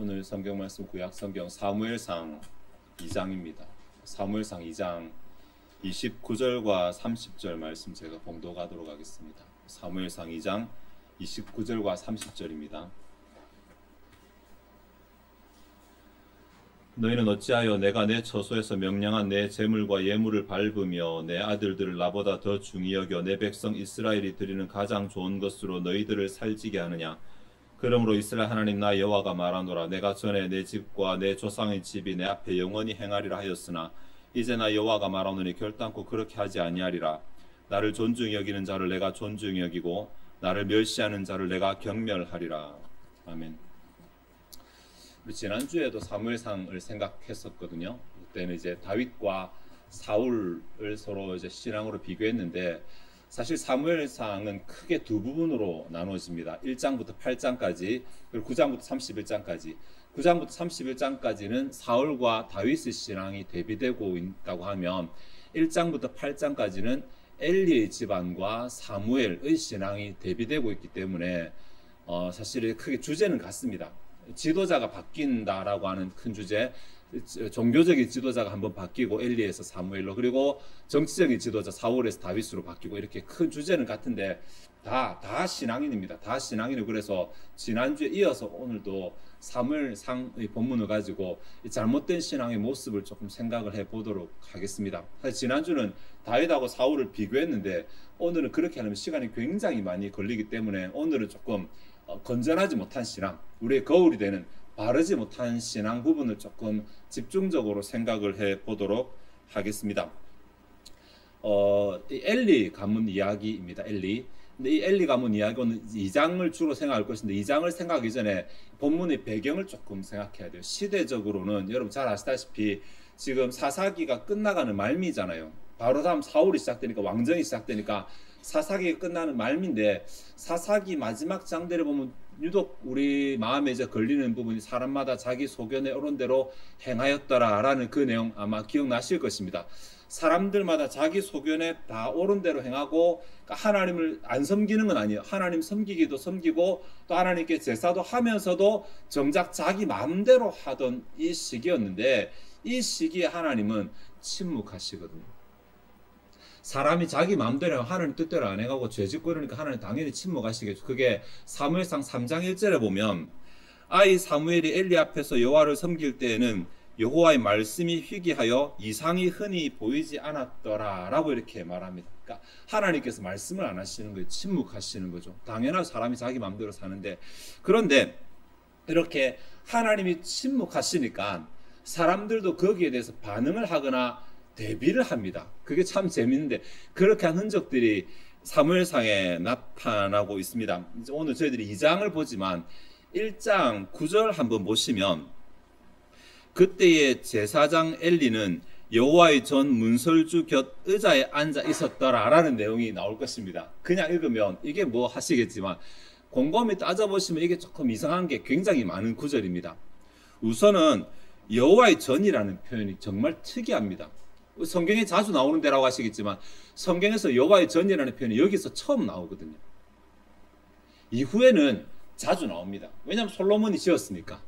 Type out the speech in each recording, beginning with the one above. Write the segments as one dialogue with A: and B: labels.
A: 오늘 성경 말씀 구약 성경 사무엘상 2장입니다. 사무엘상 2장 29절과 30절 말씀 제가 봉독하도록 하겠습니다. 사무엘상 2장 29절과 30절입니다. 너희는 어찌하여 내가 내 처소에서 명령한 내 제물과 예물을 밟으며 내 아들들을 나보다 더 중히 여겨 내 백성 이스라엘이 드리는 가장 좋은 것으로 너희들을 살찌게 하느냐? 그러므로 이스라엘 하나님 나 여호와가 말하노라. 내가 전에 내 집과 내 조상의 집이 내 앞에 영원히 행하리라 하였으나 이제 나 여호와가 말하노니 결단코 그렇게 하지 아니하리라. 나를 존중히 여기는 자를 내가 존중히 여기고 나를 멸시하는 자를 내가 경멸하리라. 아멘. 우리 지난주에도 사무엘상을 생각했었거든요. 그때는 이제 다윗과 사울을 서로 이제 신앙으로 비교했는데, 사실 사무엘상은 크게 두 부분으로 나눠집니다. 1장부터 8장까지, 그리고 9장부터 31장까지. 9장부터 31장까지는 사울과 다윗의 신앙이 대비되고 있다고 하면, 1장부터 8장까지는 엘리의 집안과 사무엘의 신앙이 대비되고 있기 때문에 사실 크게 주제는 같습니다. 지도자가 바뀐다라고 하는 큰 주제, 종교적인 지도자가 한번 바뀌고 엘리에서 사무엘로, 그리고 정치적인 지도자 사울에서 다윗으로 바뀌고, 이렇게 큰 주제는 같은데 다 신앙인입니다. 다 신앙인이고, 그래서 지난주에 이어서 오늘도 사무엘상의 본문을 가지고 잘못된 신앙의 모습을 조금 생각을 해보도록 하겠습니다. 사실 지난주는 다윗하고 사울을 비교했는데 오늘은 그렇게 하려면 시간이 굉장히 많이 걸리기 때문에 오늘은 조금 건전하지 못한 신앙, 우리의 거울이 되는 바르지 못한 신앙 부분을 조금 집중적으로 생각을 해보도록 하겠습니다. 이 엘리 가문 이야기입니다. 엘리. 근데 이 엘리 가문 이야기는 2장을 주로 생각할 것인데, 2장을 생각하기 전에 본문의 배경을 조금 생각해야 돼요. 시대적으로는 여러분 잘 아시다시피 지금 사사기가 끝나가는 말미잖아요. 바로 다음 사울이 시작되니까, 왕정이 시작되니까 사사기가 끝나는 말미인데, 사사기 마지막 장들을 보면 유독 우리 마음에 이제 걸리는 부분이 사람마다 자기 소견에 오른 대로 행하였더라라는 그 내용 아마 기억나실 것입니다. 사람들마다 자기 소견에 다 옳은 대로 행하고, 그러니까 하나님을 안 섬기는 건 아니에요. 하나님 섬기기도 섬기고 또 하나님께 제사도 하면서도 정작 자기 마음대로 하던 이 시기였는데, 이 시기에 하나님은 침묵하시거든요. 사람이 자기 마음대로 하나님 뜻대로 안 해가고 죄짓고 이러니까 하나님 당연히 침묵하시겠죠. 그게 사무엘상 3장 1절에 보면, 아이 사무엘이 엘리 앞에서 여호와를 섬길 때에는 여호와의 말씀이 희귀하여 이상이 흔히 보이지 않았더라 라고 이렇게 말합니다. 그러니까 하나님께서 말씀을 안 하시는 거예요. 침묵하시는 거죠. 당연한 사람이 자기 마음대로 사는데, 그런데 이렇게 하나님이 침묵하시니까 사람들도 거기에 대해서 반응을 하거나 대비를 합니다. 그게 참 재밌는데, 그렇게 한 흔적들이 사무엘상에 나타나고 있습니다. 이제 오늘 저희들이 2장을 보지만 1장 9절 한번 보시면, 그때의 제사장 엘리는 여호와의 전 문설주 곁 의자에 앉아 있었더라 라는 내용이 나올 것입니다. 그냥 읽으면 이게 뭐 하시겠지만 곰곰이 따져보시면 이게 조금 이상한 게 굉장히 많은 구절입니다. 우선은 여호와의 전이라는 표현이 정말 특이합니다. 성경에 자주 나오는 데라고 하시겠지만 성경에서 여호와의 전이라는 표현이 여기서 처음 나오거든요. 이후에는 자주 나옵니다. 왜냐하면 솔로몬이 지었으니까.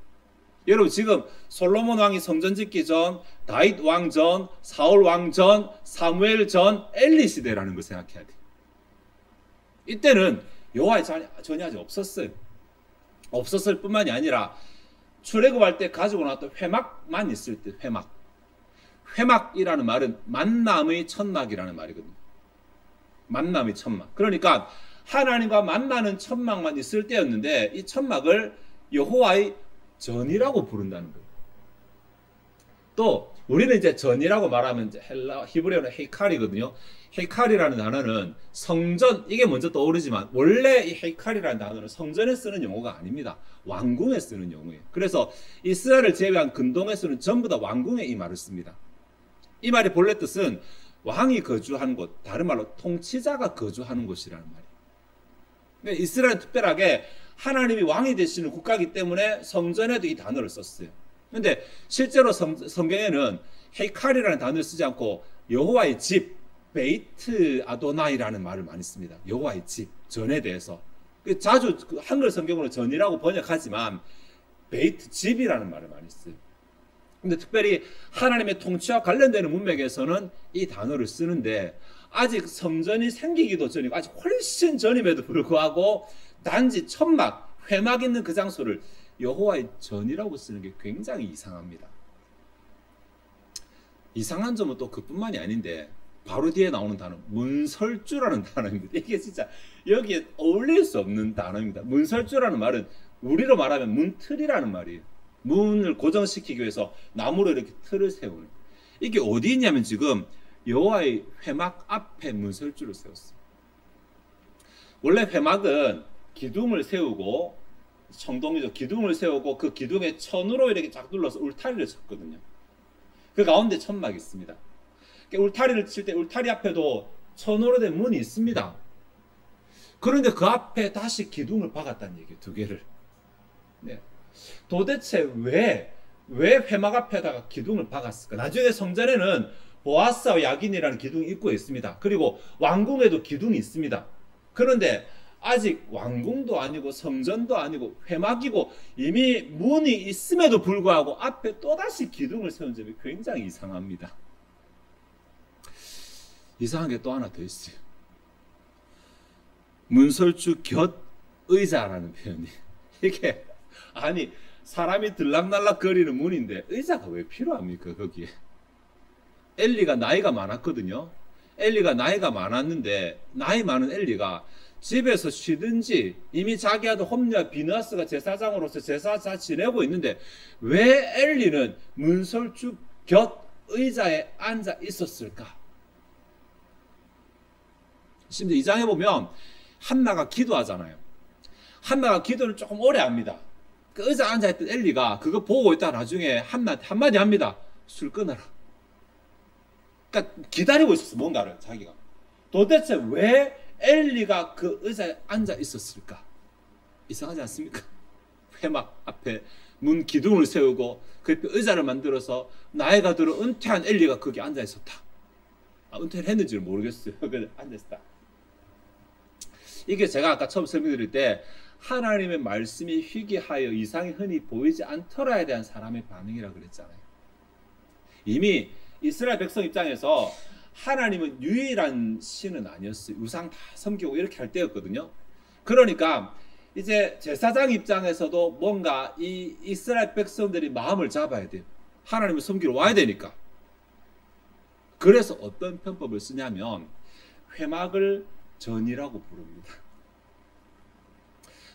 A: 여러분 지금 솔로몬 왕이 성전 짓기 전, 다윗 왕 전, 사울 왕 전, 사무엘 전, 엘리 시대라는 걸 생각해야 돼요. 이때는 여호와의 전이 아직 없었어요. 없었을 뿐만이 아니라 출애굽할 때 가지고 나왔던 회막만 있을 때, 회막이라는 말은 만남의 천막이라는 말이거든요. 만남의 천막. 그러니까 하나님과 만나는 천막만 있을 때였는데, 이 천막을 여호와의 전이라고 부른다는 거예요. 또 우리는 이제 전이라고 말하면 이제 히브리어는 헤이칼이거든요. 헤이칼이라는 단어는 성전, 이게 먼저 떠오르지만 원래 이 헤이칼이라는 단어는 성전에 쓰는 용어가 아닙니다. 왕궁에 쓰는 용어예요. 그래서 이스라엘을 제외한 근동에서는 전부 다 왕궁에 이 말을 씁니다. 이 말의 본래 뜻은 왕이 거주하는 곳, 다른 말로 통치자가 거주하는 곳이라는 말이에요. 그러니까 이스라엘은 특별하게 하나님이 왕이 되시는 국가이기 때문에 성전에도 이 단어를 썼어요. 그런데 실제로 성경에는 헤이칼이라는 단어를 쓰지 않고 여호와의 집, 베이트 아도나이라는 말을 많이 씁니다. 여호와의 집, 전에 대해서. 자주 한글 성경으로 전이라고 번역하지만 베이트, 집이라는 말을 많이 써요. 근데 특별히 하나님의 통치와 관련되는 문맥에서는 이 단어를 쓰는데 아직 성전이 생기기도 전이고 아직 훨씬 전임에도 불구하고 단지 천막, 회막 있는 그 장소를 여호와의 전이라고 쓰는 게 굉장히 이상합니다. 이상한 점은 또 그뿐만이 아닌데 바로 뒤에 나오는 단어 문설주라는 단어입니다. 이게 진짜 여기에 어울릴 수 없는 단어입니다. 문설주라는 말은 우리로 말하면 문틀이라는 말이에요. 문을 고정시키기 위해서 나무로 이렇게 틀을 세우는. 이게 어디 있냐면 지금 여호와의 회막 앞에 문설주를 세웠어요. 원래 회막은 기둥을 세우고 청동이죠. 기둥을 세우고 그 기둥에 천으로 이렇게 쫙 눌러서 울타리를 쳤거든요. 그 가운데 천막이 있습니다. 울타리를 칠 때 울타리 앞에도 천으로 된 문이 있습니다. 그런데 그 앞에 다시 기둥을 박았다는 얘기예요. 두 개를. 네. 도대체 왜 회막 앞에다가 기둥을 박았을까? 나중에 성전에는 보아스와 야긴이라는 기둥이 입구에 있습니다. 그리고 왕궁에도 기둥이 있습니다. 그런데 아직 왕궁도 아니고 성전도 아니고 회막이고 이미 문이 있음에도 불구하고 앞에 또다시 기둥을 세운 점이 굉장히 이상합니다. 이상한 게 또 하나 더 있어요. 문설주 곁 의자라는 표현이 이게 아니 사람이 들락날락 거리는 문인데 의자가 왜 필요합니까 거기에? 엘리가 나이가 많았거든요. 엘리가 나이가 많았는데 나이 많은 엘리가 집에서 쉬든지 이미 자기 아들 홈리와 비느하스가 제사장으로서 제사 잘 지내고 있는데 왜 엘리는 문설주 곁 의자에 앉아 있었을까? 심지어 2장에 보면 한나가 기도하잖아요. 한나가 기도를 조금 오래 합니다. 그 의자 앉아있던 엘리가 그거 보고 있다가 나중에 한나한테 한마디 합니다. 술 끊어라. 그러니까 기다리고 있었어 뭔가를 자기가. 도대체 왜 엘리가 그 의자에 앉아 있었을까? 이상하지 않습니까? 회막 앞에 문 기둥을 세우고 그 옆에 의자를 만들어서 나이가 들어 은퇴한 엘리가 거기 앉아 있었다. 은퇴를 했는지는 모르겠어요. 앉아 있었다. 이게 제가 아까 처음 설명드릴 때 하나님의 말씀이 희귀하여 이상이 흔히 보이지 않더라에 대한 사람의 반응이라고 그랬잖아요. 이미 이스라엘 백성 입장에서 하나님은 유일한 신은 아니었어요. 우상 다 섬기고 이렇게 할 때였거든요. 그러니까 이제 제사장 입장에서도 뭔가 이 이스라엘 백성들이 마음을 잡아야 돼요. 하나님을 섬기러 와야 되니까. 그래서 어떤 편법을 쓰냐면 회막을 전이라고 부릅니다.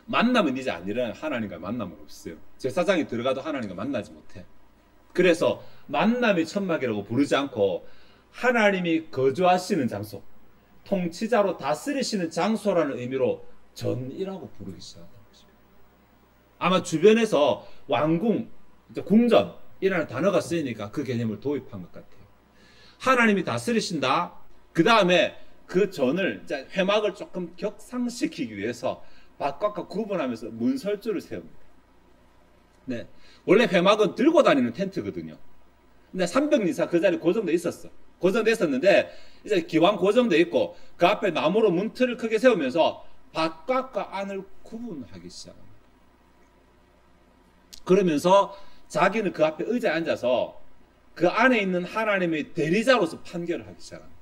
A: 만남은 이제 안 일어나요. 하나님과 만남은 없어요. 제사장이 들어가도 하나님과 만나지 못해. 그래서 만남의 천막이라고 부르지 않고 하나님이 거주하시는 장소, 통치자로 다스리시는 장소라는 의미로 전이라고 부르기 시작하는 것입니다. 아마 주변에서 왕궁, 궁전이라는 단어가 쓰이니까 그 개념을 도입한 것 같아요. 하나님이 다스리신다. 그 다음에 그 전을 회막을 조금 격상시키기 위해서 바깥과 구분하면서 문설주를 세웁니다. 네, 원래 회막은 들고 다니는 텐트거든요. 근데 300년 이상 그 자리에 고정돼 있었어. 고정돼 있었는데 이제 기왕 고정돼 있고 그 앞에 나무로 문틀을 크게 세우면서 바깥과 안을 구분하기 시작합니다. 그러면서 자기는 그 앞에 의자에 앉아서 그 안에 있는 하나님의 대리자로서 판결을 하기 시작합니다.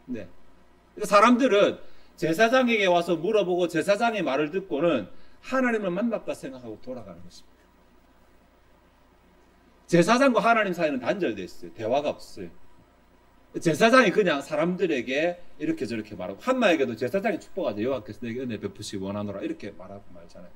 A: 네. 사람들은 제사장에게 와서 물어보고 제사장의 말을 듣고는 하나님을 만났다 생각하고 돌아가는 것입니다. 제사장과 하나님 사이는 단절되어 있어요. 대화가 없어요. 제사장이 그냥 사람들에게 이렇게 저렇게 말하고 한나에게도 제사장이 축복하죠. 여호와께서 내게 은혜 베푸시기 원하노라 이렇게 말하고 말잖아요.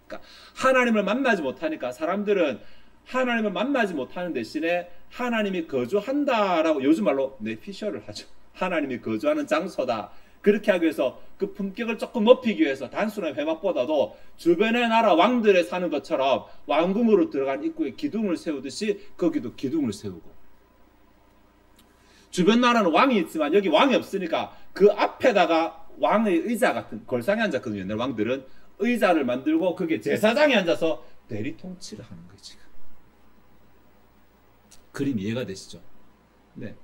A: 그러니까 하나님을 만나지 못하니까 사람들은 하나님을 만나지 못하는 대신에 하나님이 거주한다라고 요즘 말로 내피셜을 하죠. 하나님이 거주하는 장소다. 그렇게 하기 위해서 그 품격을 조금 높이기 위해서 단순한 회막보다도 주변의 나라 왕들에 사는 것처럼 왕궁으로 들어간 입구에 기둥을 세우듯이 거기도 기둥을 세우고, 주변 나라는 왕이 있지만 여기 왕이 없으니까 그 앞에다가 왕의 의자 같은, 골상에 앉았거든요. 옛날 왕들은 의자를 만들고 거기에 제사장이 앉아서 대리 통치를 하는 거지. 그림 이해가 되시죠? 네.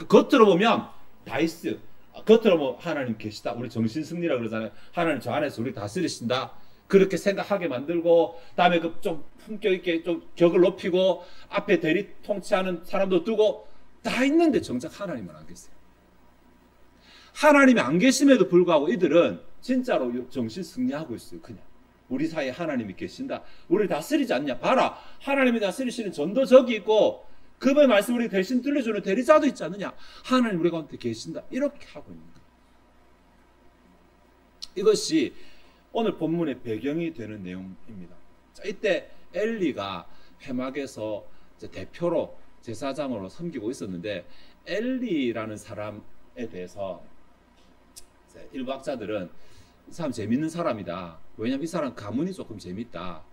A: 겉으로 보면 다이스, 겉으로 보면 하나님 계시다. 우리 정신승리라 그러잖아요. 하나님 저 안에서 우리 다스리신다. 그렇게 생각하게 만들고, 다음에 그 좀 품격 있게 좀 격을 높이고, 앞에 대리 통치하는 사람도 두고, 다 있는데 정작 하나님은 안 계세요. 하나님이 안 계심에도 불구하고 이들은 진짜로 정신 승리하고 있어요. 그냥 우리 사이에 하나님이 계신다, 우리를 다스리지 않냐, 봐라 하나님이 다스리시는 전도 저기 있고 그분의 말씀 우리 대신 들려주는 대리자도 있지 않느냐, 하나님 우리 가운데 계신다, 이렇게 하고 있는 거예요. 이것이 오늘 본문의 배경이 되는 내용입니다. 자, 이때 엘리가 회막에서 대표로 제사장으로 섬기고 있었는데, 엘리라는 사람에 대해서 일부 학자들은 이 사람 재밌는 사람이다. 왜냐하면 이 사람 가문이 조금 재밌다.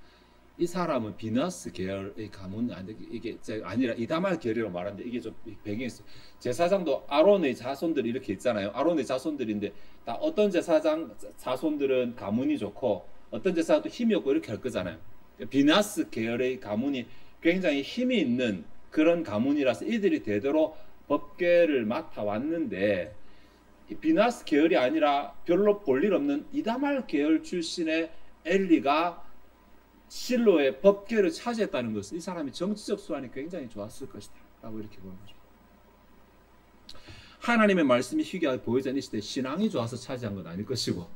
A: 이 사람은 비너스 계열의 가문, 이게 아니라 이다말 계열이라고 말하는데, 이게 좀 배경이 있어요. 제사장도 아론의 자손들이 이렇게 있잖아요. 아론의 자손들인데 다 어떤 제사장 자손들은 가문이 좋고 어떤 제사장도 힘이 없고 이렇게 할 거잖아요. 비너스 계열의 가문이 굉장히 힘이 있는 그런 가문이라서 이들이 대대로 법궤를 맡아왔는데, 이 비나스 계열이 아니라 별로 볼 일 없는 이다말 계열 출신의 엘리가 실로의 법궤를 차지했다는 것은 이 사람이 정치적 수완이 굉장히 좋았을 것이다 라고 이렇게 보는 거죠. 하나님의 말씀이 희귀하게 보이지 않는 시대에 신앙이 좋아서 차지한 건 아닐 것이고,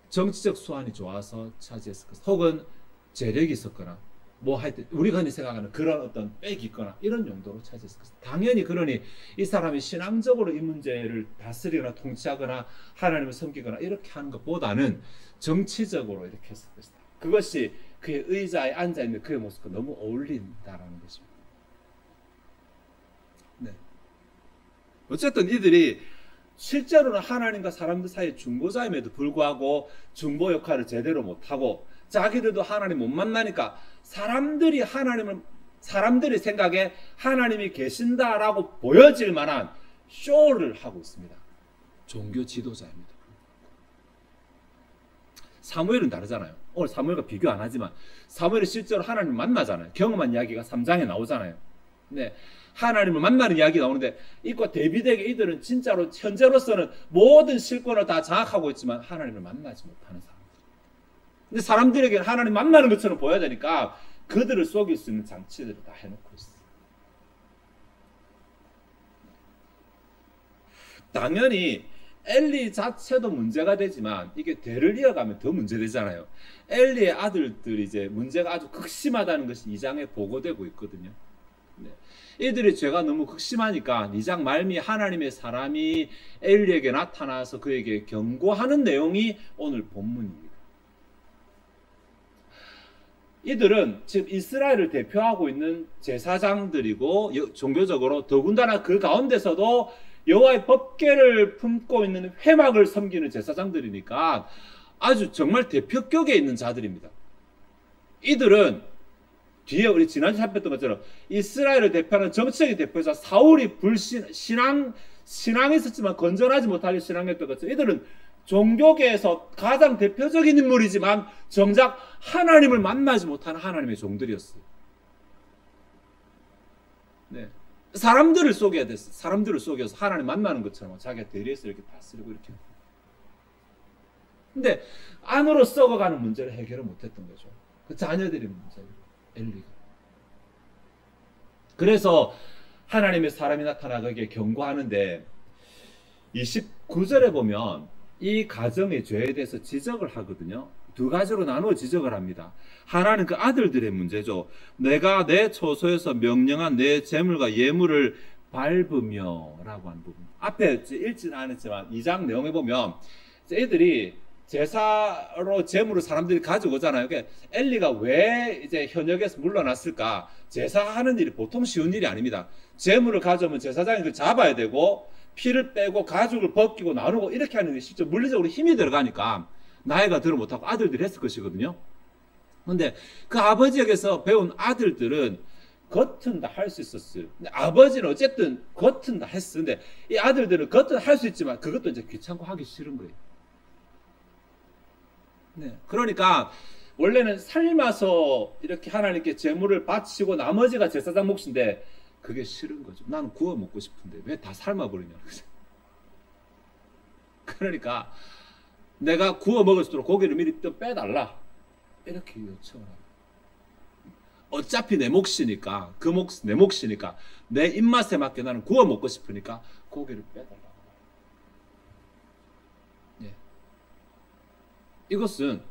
A: 정치적 수완이 좋아서 차지했을 것이다. 혹은 재력이 있었거나 뭐 하여튼 우리가 흔히 생각하는 그런 어떤 빽이 있거나 이런 용도로 차지했을 것이다. 당연히 그러니 이 사람이 신앙적으로 이 문제를 다스리거나 통치하거나 하나님을 섬기거나 이렇게 하는 것보다는 정치적으로 이렇게 했을 것이다. 그것이 그의 의자에 앉아있는 그의 모습과 너무 어울린다라는 것입니다. 네. 어쨌든 이들이 실제로는 하나님과 사람들 사이의 중보자임에도 불구하고 중보 역할을 제대로 못하고, 자기들도 하나님 못 만나니까 사람들이 생각에 하나님이 계신다라고 보여질 만한 쇼를 하고 있습니다. 종교 지도자입니다. 사무엘은 다르잖아요. 오늘 사무엘과 비교 안 하지만 사무엘이 실제로 하나님을 만나잖아요. 경험한 이야기가 3장에 나오잖아요. 네, 하나님을 만나는 이야기 나오는데, 이과 대비되게 이들은 진짜로 현재로서는 모든 실권을 다 장악하고 있지만 하나님을 만나지 못하는 사람. 근데 사람들에게 하나님 만나는 것처럼 보여야 되니까 그들을 속일 수 있는 장치들을 다 해놓고 있어. 당연히 엘리 자체도 문제가 되지만 이게 대를 이어가면 더 문제되잖아요. 엘리의 아들들이 이제 문제가 아주 극심하다는 것이 2장에 보고되고 있거든요. 네. 이들의 죄가 너무 극심하니까 2장 말미 하나님의 사람이 엘리에게 나타나서 그에게 경고하는 내용이 오늘 본문입니다. 이들은 지금 이스라엘을 대표하고 있는 제사장들이고, 종교적으로 더군다나 그 가운데서도 여호와의 법궤를 품고 있는 회막을 섬기는 제사장들이니까 아주 정말 대표격에 있는 자들입니다. 이들은 뒤에 우리 지난주에 살폈던 것처럼 이스라엘을 대표하는 정치적인 대표자 사울이 신앙이 있었지만 건전하지 못하게 신앙했던 것처럼 이들은 종교계에서 가장 대표적인 인물이지만 정작 하나님을 만나지 못하는 하나님의 종들이었어요. 네. 사람들을 속여야 됐어. 사람들을 속여서 하나님 만나는 것처럼 자기가 대리해서 이렇게 다스리고 이렇게. 근데 안으로 썩어가는 문제를 해결을 못했던 거죠. 그 자녀들의 문제예요. 엘리가. 그래서 하나님의 사람이 나타나 거기에 경고하는데 29절에 보면 이 가정의 죄에 대해서 지적을 하거든요. 두 가지로 나누어 지적을 합니다. 하나는 그 아들들의 문제죠. 내가 내 초소에서 명령한 내 재물과 예물을 밟으며 라고 하는 부분. 앞에 읽지는 않았지만 2장 내용에 보면 애들이 제사로 재물을 사람들이 가져오잖아요. 그러니까 엘리가 왜 이제 현역에서 물러났을까? 제사하는 일이 보통 쉬운 일이 아닙니다. 재물을 가져오면 제사장이 그걸 잡아야 되고 피를 빼고 가죽을 벗기고 나누고 이렇게 하는 게 실제 물리적으로 힘이 들어가니까 나이가 들어 못하고 아들들이 했을 것이거든요. 근데 그 아버지에게서 배운 아들들은 겉은 다 할 수 있었어요. 근데 아버지는 어쨌든 겉은 다 했어. 근데 이 아들들은 겉은 할 수 있지만 그것도 이제 귀찮고 하기 싫은 거예요. 네. 그러니까 원래는 삶아서 이렇게 하나님께 제물을 바치고 나머지가 제사장 몫인데 그게 싫은 거죠. 나는 구워 먹고 싶은데 왜 다 삶아버리냐는 거죠. 그러니까 내가 구워 먹을 수 있도록 고기를 미리 또 빼달라. 이렇게 요청을 합니다. 어차피 내 몫이니까 내 몫이니까 내 입맛에 맞게 나는 구워 먹고 싶으니까 고기를 빼달라고. 예. 이것은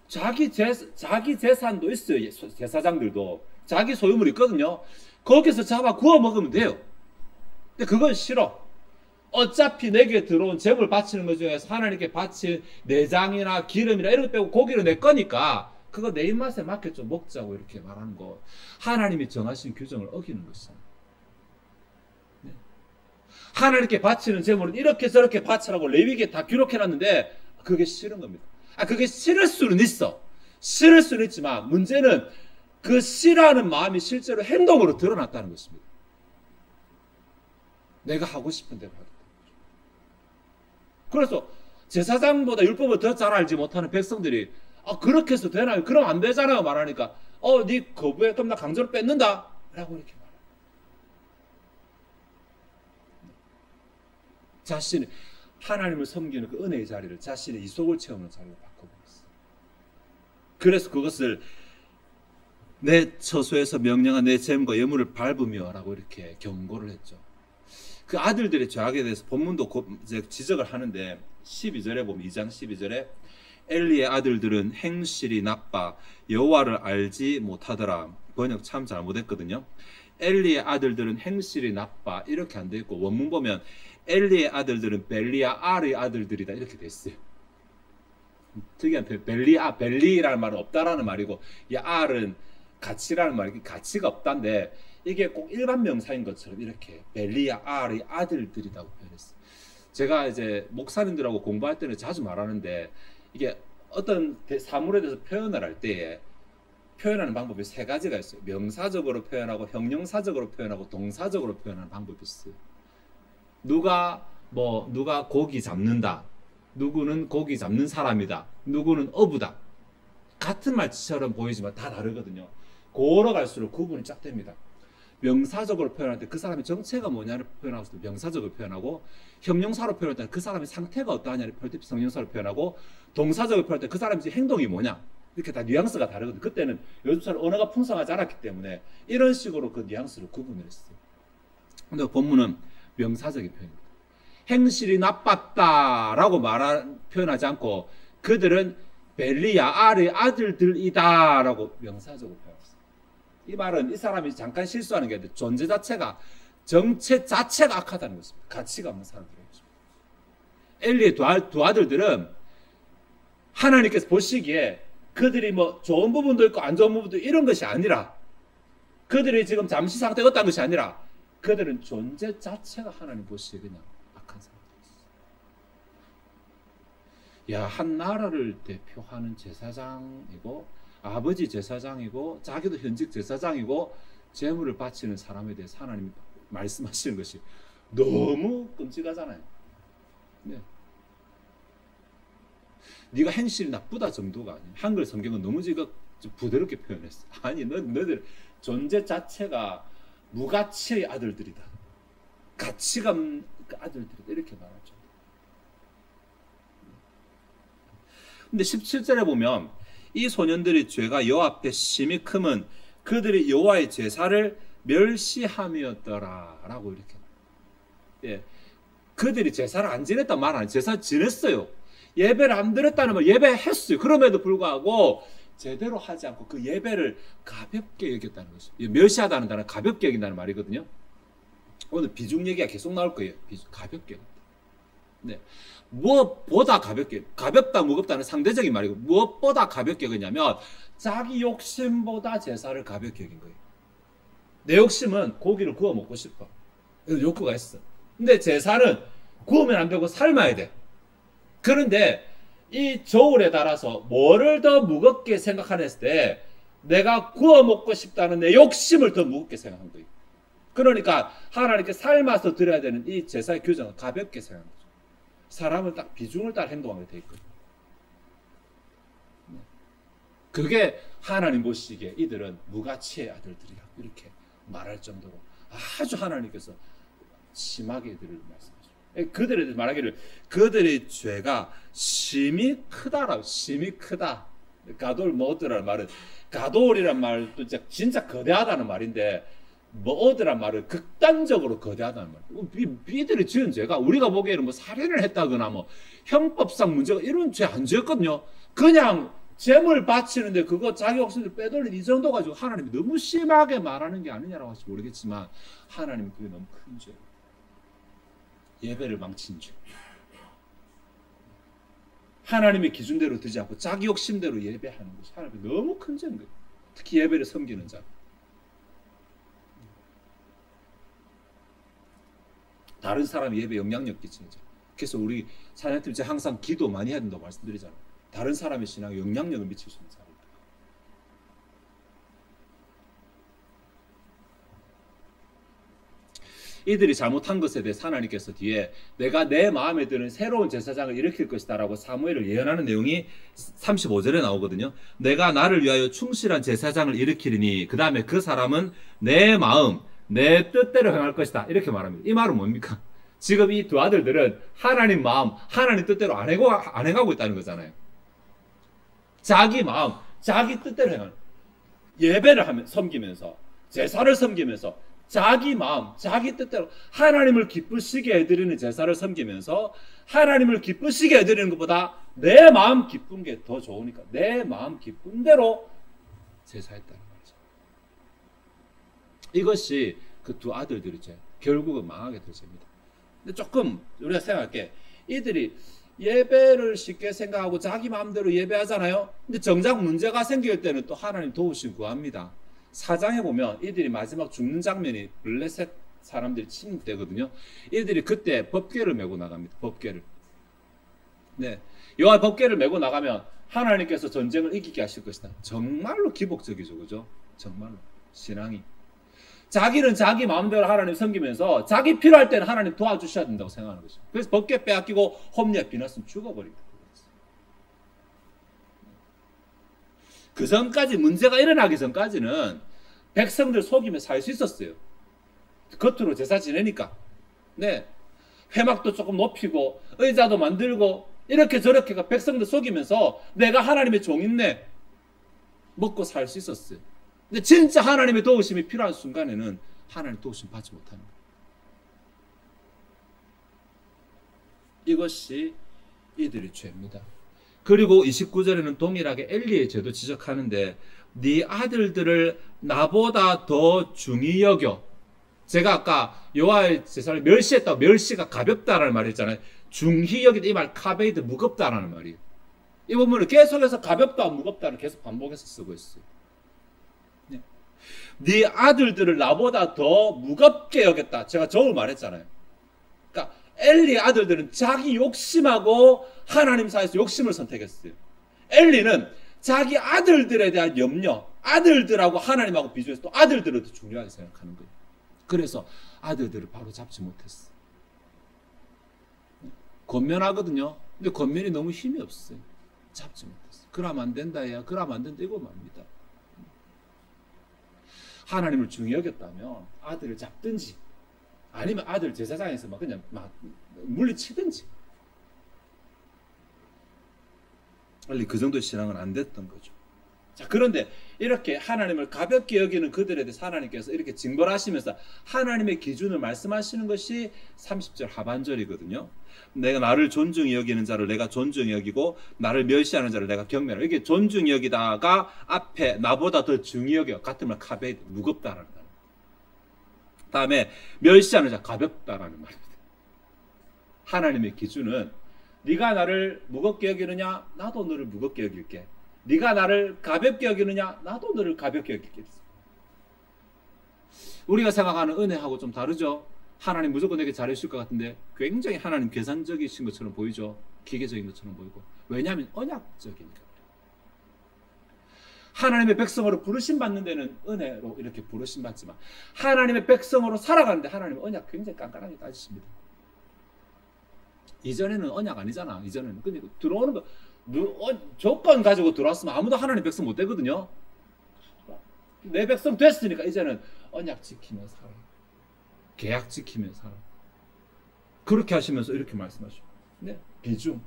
A: 자기 재산도 있어요. 제사장들도 자기 소유물이 있거든요. 거기서 잡아 구워 먹으면 돼요. 근데 그건 싫어. 어차피 내게 들어온 재물 바치는 것 중에서 하나님께 바친 내장이나 기름이나 이런 거 빼고 고기를 내 거니까 그거 내 입맛에 맞게 좀 먹자고 이렇게 말하는 거. 하나님이 정하신 규정을 어기는 것입니다. 네. 하나님께 바치는 재물은 이렇게 저렇게 바치라고 레위기에 다 기록해놨는데 그게 싫은 겁니다. 그게 싫을 수는 있어. 싫을 수는 있지만 문제는 그 싫어하는 마음이 실제로 행동으로 드러났다는 것입니다. 내가 하고 싶은 대로 하겠다. 그래서 제사장보다 율법을 더 잘 알지 못하는 백성들이 그렇게 해서 되나요? 그럼 안 되잖아요. 말하니까 네 거부해. 그럼 나 강제로 뺏는다. 라고 이렇게 말해요. 자신이 하나님을 섬기는 그 은혜의 자리를 자신의 이속을 채우는 자리로 바꿔버렸어요. 그래서 그것을 내 처소에서 명령한 내 재물과 예물을 밟으며 라고 이렇게 경고를 했죠. 그 아들들의 죄악에 대해서 본문도 지적을 하는데 12절에 보면 2장 12절에 엘리의 아들들은 행실이 나빠 여호와를 알지 못하더라. 번역 참 잘못했거든요. 엘리의 아들들은 행실이 나빠 이렇게 안 돼 있고 원문 보면 엘리의 아들들은 벨리아알의 아들들이다 이렇게 돼 있어요. 특이한 표현. 벨리라는 말은 없다라는 말이고 이 알은 가치라는 말이 가치가 없다인데 이게 꼭 일반 명사인 것처럼 이렇게 벨리아알의 아들들이라고 표현했어요. 제가 이제 목사님들하고 공부할 때는 자주 말하는데 이게 어떤 사물에 대해서 표현을 할 때에 표현하는 방법이 세 가지가 있어요. 명사적으로 표현하고 형용사적으로 표현하고 동사적으로 표현하는 방법이 있어요. 누가 고기 잡는다. 누구는 고기 잡는 사람이다. 누구는 어부다. 같은 말처럼 보이지만 다 다르거든요. 고로 갈수록 구분이 쫙 됩니다. 명사적으로 표현할 때 그 사람의 정체가 뭐냐를 표현하고 명사적으로 표현하고 형용사로 표현할 때 그 사람의 상태가 어떠하냐를 표현할 때 형용사로 표현하고 동사적으로 표현할 때 그 사람의 행동이 뭐냐 이렇게 다 뉘앙스가 다르거든요. 그때는 요즘처럼 언어가 풍성하지 않았기 때문에 이런 식으로 그 뉘앙스를 구분을 했어요. 근데 본문은 명사적인 표현입니다. 행실이 나빴다라고 표현하지 않고 그들은 벨리아알의 아들들이다라고 명사적으로 표현했어요. 이 말은 이 사람이 잠깐 실수하는 게 아니라 존재 자체가 정체 자체가 악하다는 것입니다. 가치가 없는 사람들이죠. 엘리의 두 아들들은 하나님께서 보시기에 그들이 좋은 부분도 있고 안 좋은 부분도 이런 것이 아니라 그들이 지금 잠시 상태가 어떤 것이 아니라 그들은 존재 자체가 하나님 보시기에 그냥 악한 사람들이었어요. 한 나라를 대표하는 제사장이고 아버지 제사장이고 자기도 현직 제사장이고 재물을 바치는 사람에 대해서 하나님이 말씀하시는 것이 너무 끔찍하잖아요. 네. 네가 행실이 나쁘다 정도가 아니에요. 한글 성경은 너무 부드럽게 표현했어. 아니 너희들 존재 자체가 무가치의 아들들이다. 가치가 없는 아들들이다. 이렇게 말하죠. 근데 17절에 보면 이 소년들의 죄가 여호와 앞에 심히 크면 그들이 여호와의 제사를 멸시함이었더라 라고 이렇게 예, 그들이 제사를 안 지냈단 말 아니에요. 제사 지냈어요. 예배를 안 드렸다는 말 예배했어요. 그럼에도 불구하고 제대로 하지 않고 그 예배를 가볍게 여겼다는 것이죠. 멸시하다는 단어는 가볍게 여긴다는 말이거든요. 오늘 비중 얘기가 계속 나올 거예요. 가볍게. 네. 무엇보다 가볍게, 가볍다 무겁다는 상대적인 말이고 무엇보다 가볍게 여기냐면 자기 욕심보다 제사를 가볍게 여긴 거예요. 내 욕심은 고기를 구워 먹고 싶어. 욕구가 있어. 근데 제사는 구우면 안 되고 삶아야 돼. 그런데 이 저울에 따라서 뭐를 더 무겁게 생각하냐 했을 때 내가 구워 먹고 싶다는 내 욕심을 더 무겁게 생각한 거예요. 그러니까 하나님께 삶아서 드려야 되는 이 제사의 규정은 가볍게 생각한 거죠. 사람을 딱 비중을 따라 행동하게 돼 있거든요. 그게 하나님 보시기에 이들은 무가치의 아들들이라고 이렇게 말할 정도로 아주 하나님께서 심하게 이들을 말씀하시죠. 그들에 대해서 말하기를 그들의 죄가 심히 크다라고, 심히 크다. 가돌 뭐어드라는 말은 가돌이란 말도 진짜 거대하다는 말인데 뭐어드란 말은 극단적으로 거대하다는 말. 이들이 지은 죄가 우리가 보기에는 뭐 살인을 했다거나 뭐 형법상 문제가 이런 죄 안 지었거든요. 그냥 재물 바치는데 그거 자기 목숨을 빼돌린 이 정도 가지고 하나님이 너무 심하게 말하는 게 아니냐라고 할지 모르겠지만 하나님이 그게 너무 큰 죄. 예배를 망친 죄. 하나님의 기준대로 되지 않고 자기 욕심대로 예배하는 것이 하나님이 너무 큰 죄인 거예요. 특히 예배를 섬기는 자. 다른 사람의 예배에 영향력 끼치는 자. 그래서 우리 사장님 제가 항상 기도 많이 해야 된다고 말씀드리잖아요. 다른 사람의 신앙에 영향력을 미칠 수 있는 사람. 이들이 잘못한 것에 대해 하나님께서 뒤에 내가 내 마음에 드는 새로운 제사장을 일으킬 것이다 라고 사무엘을 예언하는 내용이 35절에 나오거든요. 내가 나를 위하여 충실한 제사장을 일으키리니 그 다음에 그 사람은 내 마음 내 뜻대로 행할 것이다 이렇게 말합니다. 이 말은 뭡니까? 지금 이 두 아들들은 하나님 마음 하나님 뜻대로 안 행하고 있다는 거잖아요. 자기 마음 자기 뜻대로 행하는 예배를 하면 섬기면서 제사를 섬기면서 자기 마음, 자기 뜻대로 하나님을 기쁘시게 해드리는 제사를 섬기면서 하나님을 기쁘시게 해드리는 것보다 내 마음 기쁜 게 더 좋으니까 내 마음 기쁜 대로 제사했다는 말이죠. 이것이 그 두 아들들이 결국은 망하게 될 죄입니다. 근데 조금 우리가 생각할게 이들이 예배를 쉽게 생각하고 자기 마음대로 예배하잖아요. 근데 정작 문제가 생길 때는 또 하나님 도우시고 구합니다. 4장에 보면 이들이 마지막 죽는 장면이 블레셋 사람들이 침입되거든요. 이들이 그때 법궤를 메고 나갑니다. 법궤를. 네. 여호와 법궤를 메고 나가면 하나님께서 전쟁을 이기게 하실 것이다. 정말로 기복적이죠. 그죠? 정말로. 신앙이. 자기는 자기 마음대로 하나님 섬기면서 자기 필요할 때는 하나님 도와주셔야 된다고 생각하는 거죠. 그래서 법궤 빼앗기고 홈리에 비났으면 죽어버립니다. 그 전까지 문제가 일어나기 전까지는 백성들 속이며 살 수 있었어요. 겉으로 제사 지내니까. 네. 회막도 조금 높이고 의자도 만들고 이렇게 저렇게 백성들 속이면서 내가 하나님의 종인네 먹고 살 수 있었어요. 근데 진짜 하나님의 도우심이 필요한 순간에는 하나님 도우심 받지 못하는 거예요. 이것이 이들의 죄입니다. 그리고 29절에는 동일하게 엘리의 죄도 지적하는데 네 아들들을 나보다 더 중히 여겨. 제가 아까 여호와의 제사를 멸시했다고 멸시가 가볍다라는 말이 있잖아요. 중히 여기다 이 말 카베이드 무겁다라는 말이에요. 이 부분을 계속해서 가볍다 무겁다를 계속 반복해서 쓰고 있어요. 네 아들들을 나보다 더 무겁게 여겼다. 제가 저울 말했잖아요. 그러니까 엘리의 아들들은 자기 욕심하고 하나님 사이에서 욕심을 선택했어요. 엘리는 자기 아들들에 대한 염려, 아들들하고 하나님하고 비교해서 또 아들들을 더 중요하게 생각하는 거예요. 그래서 아들들을 바로 잡지 못했어요. 권면하거든요. 근데 권면이 너무 힘이 없어요. 잡지 못했어요. 그러면 안 된다, 야. 그러면 안 된다. 이거 말입니다. 하나님을 중히 여겼다면 아들을 잡든지 아니면 아들 제사장에서 막 그냥 막 물리치든지. 원래 그 정도의 신앙은 안 됐던 거죠. 자, 그런데 이렇게 하나님을 가볍게 여기는 그들에 대해서 하나님께서 이렇게 징벌하시면서 하나님의 기준을 말씀하시는 것이 30절 하반절이거든요. 내가 나를 존중히 여기는 자를 내가 존중히 여기고 나를 멸시하는 자를 내가 경멸하라. 이게 존중히 여기다가 앞에 나보다 더 중히 여겨. 같은 말 카베 무겁다라는 말. 다음에 멸시하는 자 가볍다라는 말입니다. 하나님의 기준은 네가 나를 무겁게 여기느냐 나도 너를 무겁게 여길게. 네가 나를 가볍게 여기느냐 나도 너를 가볍게 여길게. 우리가 생각하는 은혜하고 좀 다르죠. 하나님 무조건 내게 잘해주실 것 같은데 굉장히 하나님 계산적이신 것처럼 보이죠. 기계적인 것처럼 보이고. 왜냐하면 언약적이니까. 하나님의 백성으로 부르심 받는 데는 은혜로 이렇게 부르심 받지만 하나님의 백성으로 살아가는데 하나님은 언약 굉장히 깐깐하게 따지십니다. 이전에는 언약 아니잖아. 이전에는. 근데 들어오는 거 조건 가지고 들어왔으면 아무도 하나님 백성 못 되거든요. 내 백성 됐으니까 이제는 언약 지키며 살아. 계약 지키며 살아. 그렇게 하시면서 이렇게 말씀하시고. 네, 비중.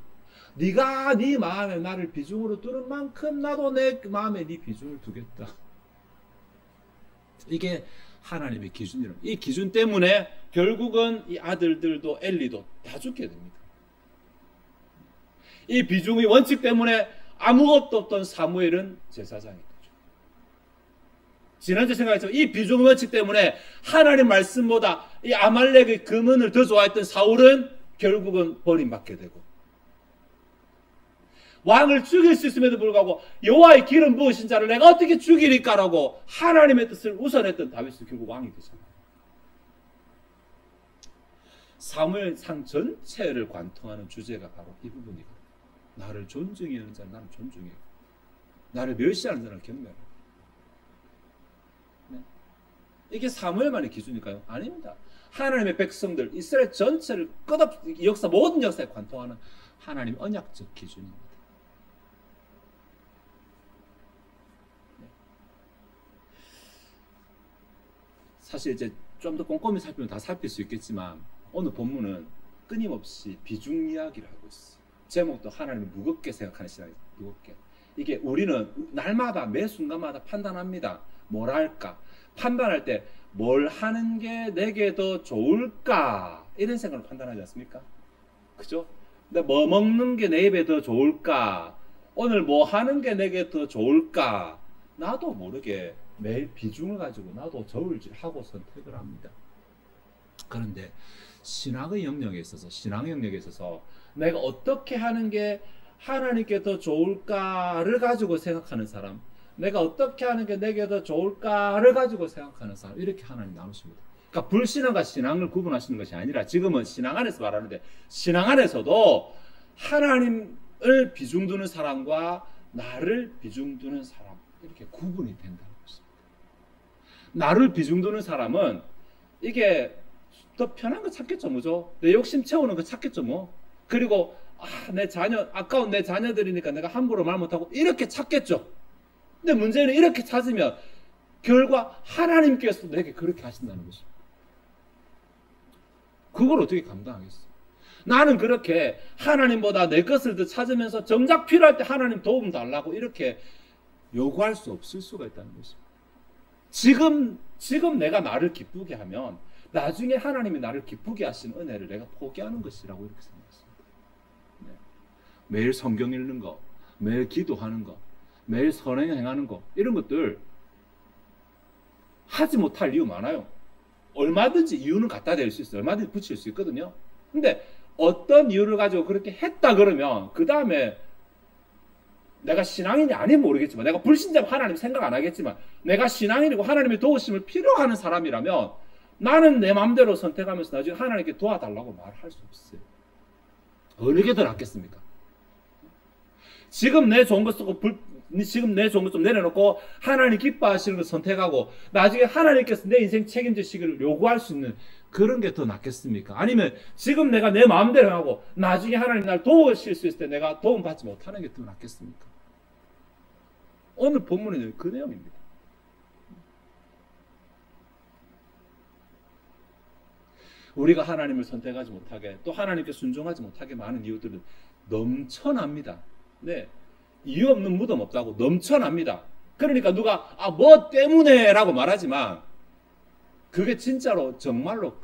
A: 네가 네 마음에 나를 비중으로 두는 만큼 나도 내 마음에 네 비중을 두겠다. 이게 하나님의 기준이라는. 이 기준 때문에 결국은 이 아들들도 엘리도 다 죽게 됩니다. 이 비중의 원칙 때문에 아무것도 없던 사무엘은 제사장이 되죠. 지난주에 생각했지만 이 비중의 원칙 때문에 하나님 말씀보다 이 아말렉의 금은을 더 좋아했던 사울은 결국은 버림받게 되고, 왕을 죽일 수 있음에도 불구하고 여호와의 기름 부으신 자를 내가 어떻게 죽이리까라고 하나님의 뜻을 우선했던 다윗은 결국 왕이 되잖아요. 사무엘상 전체를 관통하는 주제가 바로 이 부분이거든요. 나를 존중하는 자는 나를 존중해, 나를 멸시하는 자는 경멸해. 네. 이게 사무엘만의 기준일까요? 아닙니다. 하나님의 백성들 이스라엘 전체를 끝없이 역사 모든 역사에 관통하는 하나님의 언약적 기준입니다. 사실 이제 좀 더 꼼꼼히 살피면 다 살필 수 있겠지만 오늘 본문은 끊임없이 비중 이야기를 하고 있어요. 제목도 하나님을 무겁게 생각하는 시간이 무겁게. 이게 우리는 날마다 매 순간마다 판단합니다. 뭘 할까? 판단할 때 뭘 하는 게 내게 더 좋을까? 이런 생각을 판단하지 않습니까? 그죠? 근데 뭐 먹는 게 내 입에 더 좋을까? 오늘 뭐 하는 게 내게 더 좋을까? 나도 모르게 매일 비중을 가지고 나도 저울질하고 선택을 합니다. 그런데 신앙의 영역에 있어서, 신앙의 영역에 있어서 내가 어떻게 하는 게 하나님께 더 좋을까를 가지고 생각하는 사람, 내가 어떻게 하는 게 내게 더 좋을까를 가지고 생각하는 사람, 이렇게 하나님 나누십니다. 그러니까 불신앙과 신앙을 구분하시는 것이 아니라 지금은 신앙 안에서 말하는데, 신앙 안에서도 하나님을 비중 두는 사람과 나를 비중 두는 사람, 이렇게 구분이 된다는 것입니다. 나를 비중 두는 사람은 이게 더 편한 거 찾겠죠, 뭐죠? 내 욕심 채우는 거 찾겠죠, 뭐. 그리고 내 자녀, 아까운 내 자녀들이니까 내가 함부로 말 못하고 이렇게 찾겠죠. 근데 문제는 이렇게 찾으면 결과 하나님께서 내게 그렇게 하신다는 것입니다. 그걸 어떻게 감당하겠어? 나는 그렇게 하나님보다 내 것을 더 찾으면서 정작 필요할 때 하나님 도움 달라고 이렇게 요구할 수 없을 수가 있다는 것입니다. 지금 내가 나를 기쁘게 하면 나중에 하나님이 나를 기쁘게 하시는 은혜를 내가 포기하는 것이라고 이렇게 생각했습니다. 네. 매일 성경 읽는 거, 매일 기도하는 거, 매일 선행 행하는 거, 이런 것들 하지 못할 이유 많아요. 얼마든지 이유는 갖다 댈 수 있어요. 얼마든지 붙일 수 있거든요. 근데 어떤 이유를 가지고 그렇게 했다 그러면 그 다음에 내가 신앙인이 아니면 모르겠지만, 내가 불신자면 하나님 생각 안 하겠지만, 내가 신앙인이고 하나님의 도우심을 필요하는 사람이라면 나는 내 마음대로 선택하면서 나중에 하나님께 도와달라고 말할 수 없어요. 어느 게 더 낫겠습니까? 지금 내 좋은 거 쓰고 지금 내 좋은 거 좀 내려놓고 하나님 기뻐하시는 걸 선택하고 나중에 하나님께서 내 인생 책임지시기를 요구할 수 있는 그런 게 더 낫겠습니까? 아니면 지금 내가 내 마음대로 하고 나중에 하나님 날 도우실 수 있을 때 내가 도움 받지 못하는 게 더 낫겠습니까? 오늘 본문에는 그 내용입니다. 우리가 하나님을 선택하지 못하게, 또 하나님께 순종하지 못하게 많은 이유들은 넘쳐납니다. 네, 이유 없는 무덤 없다고 넘쳐납니다. 그러니까 누가 뭐 때문에 라고 말하지만 그게 진짜로 정말로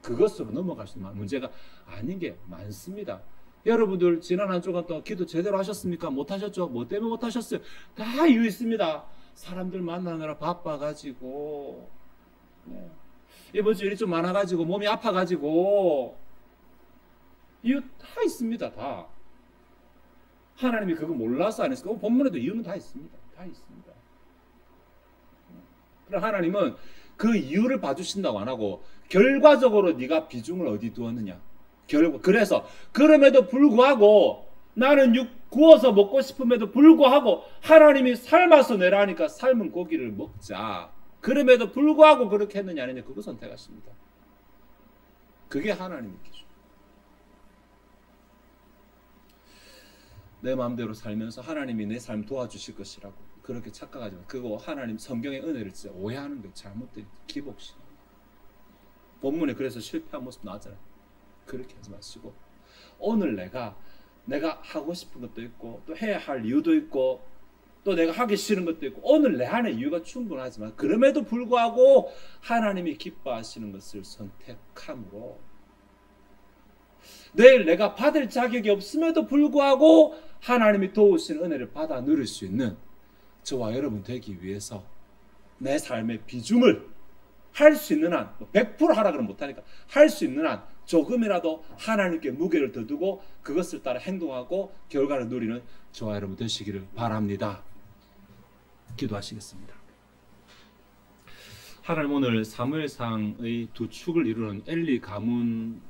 A: 그것으로 넘어갈 수 있는 문제가 아닌 게 많습니다. 여러분들 지난 한 주간 동안 기도 제대로 하셨습니까? 못하셨죠? 뭐 때문에 못하셨어요? 다 이유 있습니다. 사람들 만나느라 바빠가지고, 네. 이번 주 일이 좀 많아가지고 몸이 아파가지고, 이유 다 있습니다. 다. 하나님이 그거 몰라서 안 했을까? 본문에도 이유는 다 있습니다. 다 있습니다. 그럼 하나님은 그 이유를 봐주신다고 안 하고 결과적으로 네가 비중을 어디 두었느냐. 그래서 그럼에도 불구하고 나는 육 구워서 먹고 싶음에도 불구하고 하나님이 삶아서 내라 하니까 삶은 고기를 먹자. 그럼에도 불구하고 그렇게 했느냐 아니냐, 그거 선택하십니다. 그게 하나님의 기준. 내 마음대로 살면서 하나님이 내 삶 도와주실 것이라고 그렇게 착각하지 마. 그거 하나님 성경의 은혜를 진짜 오해하는 게 잘못된 기복신. 본문에 그래서 실패한 모습 나왔잖아요. 그렇게 하지 마시고 오늘 내가 내가 하고 싶은 것도 있고 또 해야 할 이유도 있고 또 내가 하기 싫은 것도 있고 오늘 내 안에 이유가 충분하지만 그럼에도 불구하고 하나님이 기뻐하시는 것을 선택함으로 내일 내가 받을 자격이 없음에도 불구하고 하나님이 도우시는 은혜를 받아 누릴 수 있는 저와 여러분 되기 위해서 내 삶의 비중을 할 수 있는 한 100% 하라 그러면 못하니까 할 수 있는 한 조금이라도 하나님께 무게를 더 두고 그것을 따라 행동하고 결과를 누리는 저와 여러분 되시기를 바랍니다. 기도하시겠습니다. 하나님, 오늘 사무엘상의 두 축을 이루는 엘리 가문의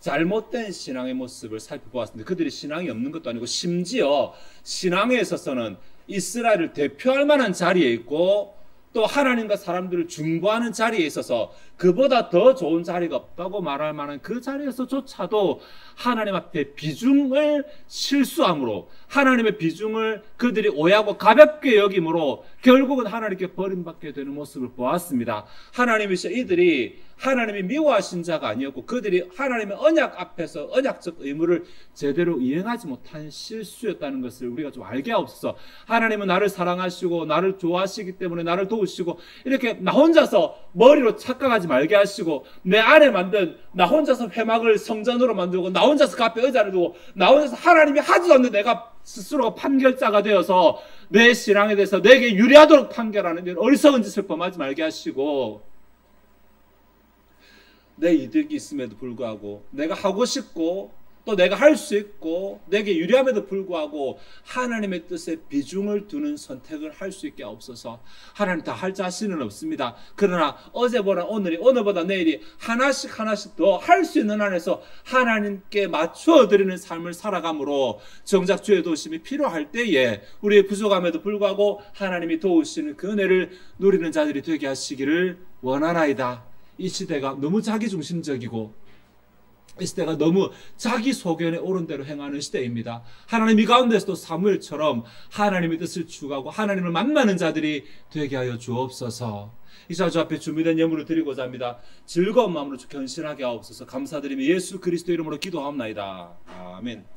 A: 잘못된 신앙의 모습을 살펴보았습니다. 그들이 신앙이 없는 것도 아니고 심지어 신앙에 있어서는 이스라엘을 대표할 만한 자리에 있고 또 하나님과 사람들을 중보하는 자리에 있어서 그보다 더 좋은 자리가 없다고 말할 만한 그 자리에서조차도 하나님 앞에 비중을 실수함으로 하나님의 비중을 그들이 오해하고 가볍게 여김으로 결국은 하나님께 버림받게 되는 모습을 보았습니다. 하나님이시 이들이 하나님이 미워하신 자가 아니었고 그들이 하나님의 언약 앞에서 언약적 의무를 제대로 이행하지 못한 실수였다는 것을 우리가 좀 알게 하옵소서. 하나님은 나를 사랑하시고 나를 좋아하시기 때문에 나를 도우시고 이렇게 나 혼자서 머리로 착각하지 말게 하시고 내 안에 만든 나 혼자서 회막을 성전으로 만들고 나 혼자서 그 앞에 의자를 두고 나 혼자서 하나님이 하지도 않는 내가 스스로가 판결자가 되어서 내 신앙에 대해서 내게 유리하도록 판결하는 이런 어리석은 짓을 범하지 말게 하시고 내 이득이 있음에도 불구하고 내가 하고 싶고 또 내가 할 수 있고 내게 유리함에도 불구하고 하나님의 뜻에 비중을 두는 선택을 할 수 있게 없어서 하나님 다 할 자신은 없습니다. 그러나 어제보다 오늘이 오늘보다 내일이 하나씩 더 할 수 있는 안에서 하나님께 맞추어 드리는 삶을 살아감으로 정작 주의 도우심이 필요할 때에 우리의 부족함에도 불구하고 하나님이 도우시는 그 은혜를 누리는 자들이 되게 하시기를 원하나이다. 이 시대가 너무 자기중심적이고 이 시대가 너무 자기 소견에 옳은 대로 행하는 시대입니다. 하나님 이 가운데서도 사무엘처럼 하나님의 뜻을 추구하고 하나님을 만나는 자들이 되게 하여 주옵소서. 이 자주 앞에 준비된 예물을 드리고자 합니다. 즐거운 마음으로 견신하게 하옵소서. 감사드리며 예수 그리스도 이름으로 기도하옵나이다. 아멘.